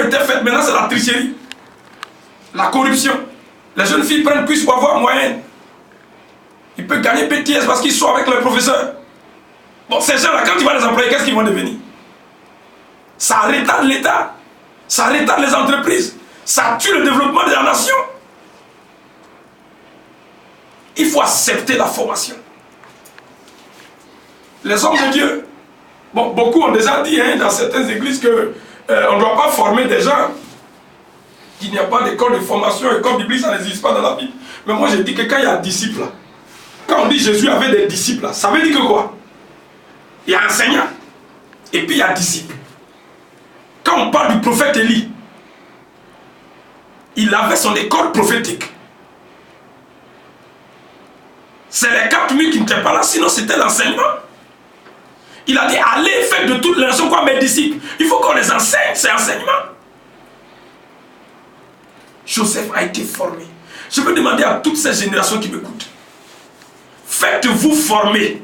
était faite, maintenant c'est la tricherie, la corruption. Les jeunes filles prennent plus pour avoir moyenne. Ils peuvent gagner BTS parce qu'ils sont avec le professeur. Bon, ces gens-là, quand tu vas les employer, qu'est-ce qu'ils vont devenir? Ça retarde l'État, ça retarde les entreprises, ça tue le développement de la nation. Il faut accepter la formation. Les hommes de Dieu, bon, beaucoup ont déjà dit dans certaines églises que on ne doit pas former des gens. Il n'y a pas d'école de formation, école biblique, ça n'existe pas dans la Bible. Mais moi je dis que quand il y a disciples, quand on dit Jésus avait des disciples, ça veut dire que quoi? Il y a enseignant, et puis il y a disciple. Quand on parle du prophète Élie, il avait son école prophétique. C'est les 4000 qui n'étaient pas là, sinon c'était l'enseignement. Il a dit, allez faire de toutes les nations quoi mes disciples. Il faut qu'on les enseigne, c'est enseignement. Joseph a été formé. Je veux demander à toutes ces générations qui m'écoutent, faites-vous former.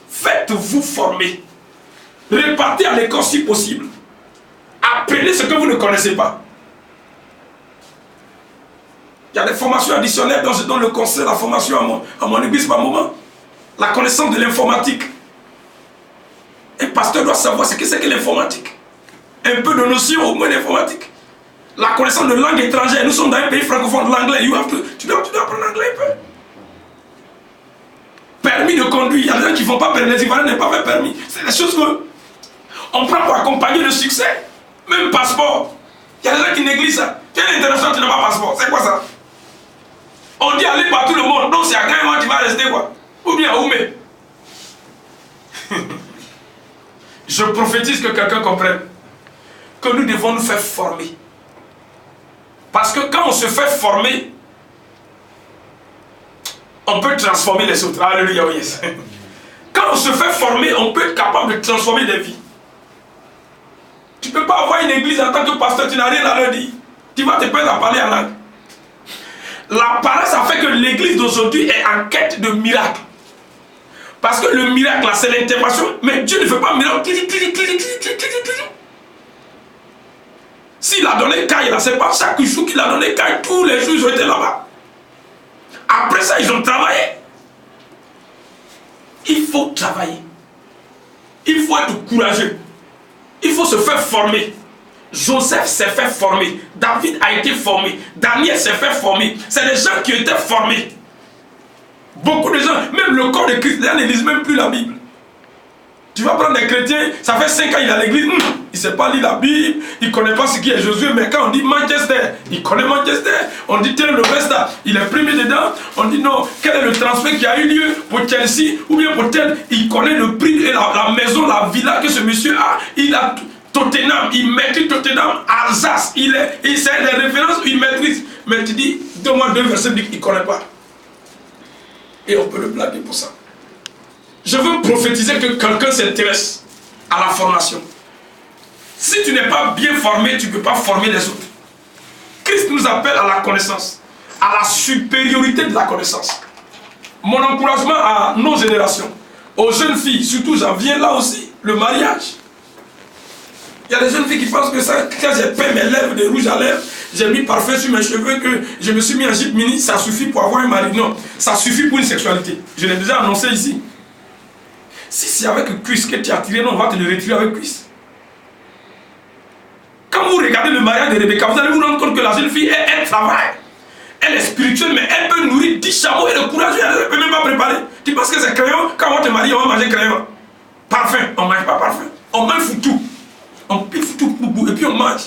Faites-vous former. Repartez à l'école si possible. Apprenez ce que vous ne connaissez pas. Il y a des formations additionnelles dont je donne le conseil, la formation à mon église par moment. La connaissance de l'informatique. Un pasteur doit savoir ce que c'est que l'informatique. Un peu de notion au moins d'informatique. La connaissance de langue étrangère. Nous sommes dans un pays francophone, l'anglais. Tu dois apprendre l'anglais un peu. Permis de conduire. Il y a des gens qui ne font pas permis. Les Ivoiriens n'ont pas fait permis. C'est des choses qu'on prend pour accompagner le succès. Même passeport. Il y a des gens qui négligent ça. Tu es international, tu n'as pas passeport. C'est quoi ça? On dit aller partout le monde. Donc c'est à Gaïman tu vas rester quoi? Ou bien à Oumé. Je prophétise que quelqu'un comprenne que nous devons nous faire former. Parce que quand on se fait former, on peut transformer les autres. Alléluia, oh yes. Quand on se fait former, on peut être capable de transformer des vies. Tu ne peux pas avoir une église en tant que pasteur, tu n'as rien à leur dire. Tu vas te perdre à parler en langue. La parole, ça fait que l'église d'aujourd'hui est en quête de miracles. Parce que le miracle, là, c'est l'intervention. Mais Dieu ne fait pas un miracle. S'il a donné Caï, là, c'est pas chaque jour qu'il a donné Caï. Tous les jours, ils ont été là-bas. Après ça, ils ont travaillé. Il faut travailler. Il faut être courageux. Il faut se faire former. Joseph s'est fait former. David a été formé. Daniel s'est fait former. C'est des gens qui ont été formés. Beaucoup de gens, même le corps de Christ, ne lisent même plus la Bible. Tu vas prendre des chrétiens, ça fait 5 ans il est à l'église, il ne sait pas lire la Bible, il ne connaît pas ce qui est Josué, mais quand on dit Manchester, il connaît Manchester. On dit tel le reste, il est premier dedans. On dit non, quel est le transfert qui a eu lieu pour Chelsea, ou bien pour tel, il connaît le prix et la maison, la villa que ce monsieur a. Il a Tottenham, il maîtrise Tottenham, Alsace, il sait les références, il maîtrise. Mais tu dis, donne-moi 2 versets, il ne connaît pas. Et on peut le blaguer pour ça. Je veux prophétiser que quelqu'un s'intéresse à la formation. Si tu n'es pas bien formé, tu ne peux pas former les autres. Christ nous appelle à la connaissance, à la supériorité de la connaissance. Mon encouragement à nos générations, aux jeunes filles, surtout j'en viens là aussi, le mariage. Il y a des jeunes filles qui pensent que ça, quand j'ai peint mes lèvres de rouge à lèvres, j'ai mis parfum sur mes cheveux, que je me suis mis en jupe mini, ça suffit pour avoir un mari. Non, ça suffit pour une sexualité. Je l'ai déjà annoncé ici. Si c'est avec cuisse que tu es attiré, non, on va te le retirer avec cuisse. Quand vous regardez le mariage de Rebecca, vous allez vous rendre compte que la jeune fille, elle travaille. Elle est spirituelle, mais elle peut nourrir 10 chameaux et le courage, elle ne peut même pas préparer. Tu penses que c'est crayon? Quand on va te marier, on va manger crayon. Parfum, on ne mange pas parfum. On mange foutou. On pile foutou, et puis on mange.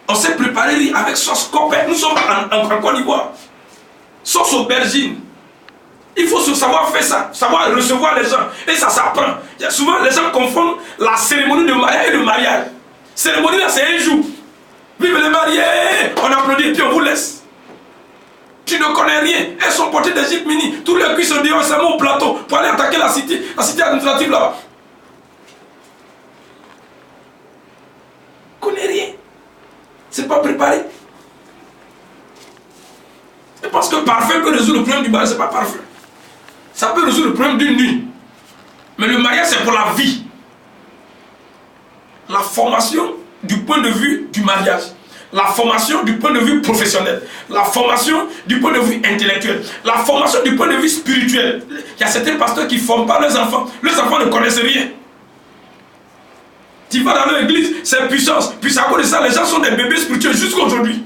On s'est préparé avec sauce copette. Nous sommes en Côte d'Ivoire. Sauce aubergine. Il faut savoir faire ça, savoir recevoir les gens. Et ça s'apprend. Souvent, les gens confondent la cérémonie de mariage et le mariage. Cérémonie là, c'est un jour. Vive les mariés, on applaudit et puis on vous laisse. Tu ne connais rien. Elles sont portées des jupes mini. Tous les cuisses sont dehors, ça au plateau pour aller attaquer la cité administrative là-bas. Connais rien. C'est pas préparé. C'est parce que parfum peut résoudre le problème du mariage, c'est pas parfum. Ça peut résoudre le problème d'une nuit. Mais le mariage, c'est pour la vie. La formation du point de vue du mariage, la formation du point de vue professionnel, la formation du point de vue intellectuel, la formation du point de vue spirituel. Il y a certains pasteurs qui ne forment pas leurs enfants ne connaissent rien. Tu vas dans l'église, c'est puissance. Puis à cause de ça, les gens sont des bébés spirituels jusqu'à aujourd'hui.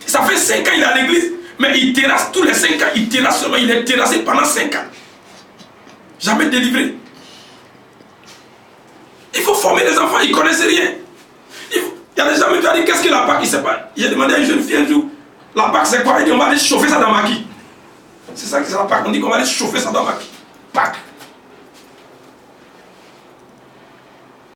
Ça fait 5 ans qu'il est à l'église, mais il terrasse tous les 5 ans, il terrasse seulement, il est terrassé pendant 5 ans. Jamais délivré. Il faut former les enfants, ils ne connaissent rien. Il y a des gens qui m'ont dit, qu'est-ce que la Pâque? Il ne sait pas. J'ai demandé à une jeune fille un jour, la Pâque c'est quoi? Il dit, on va aller chauffer ça dans ma qui. C'est ça que c'est la Pâque. On dit qu'on va aller chauffer ça dans ma qui. Pâque.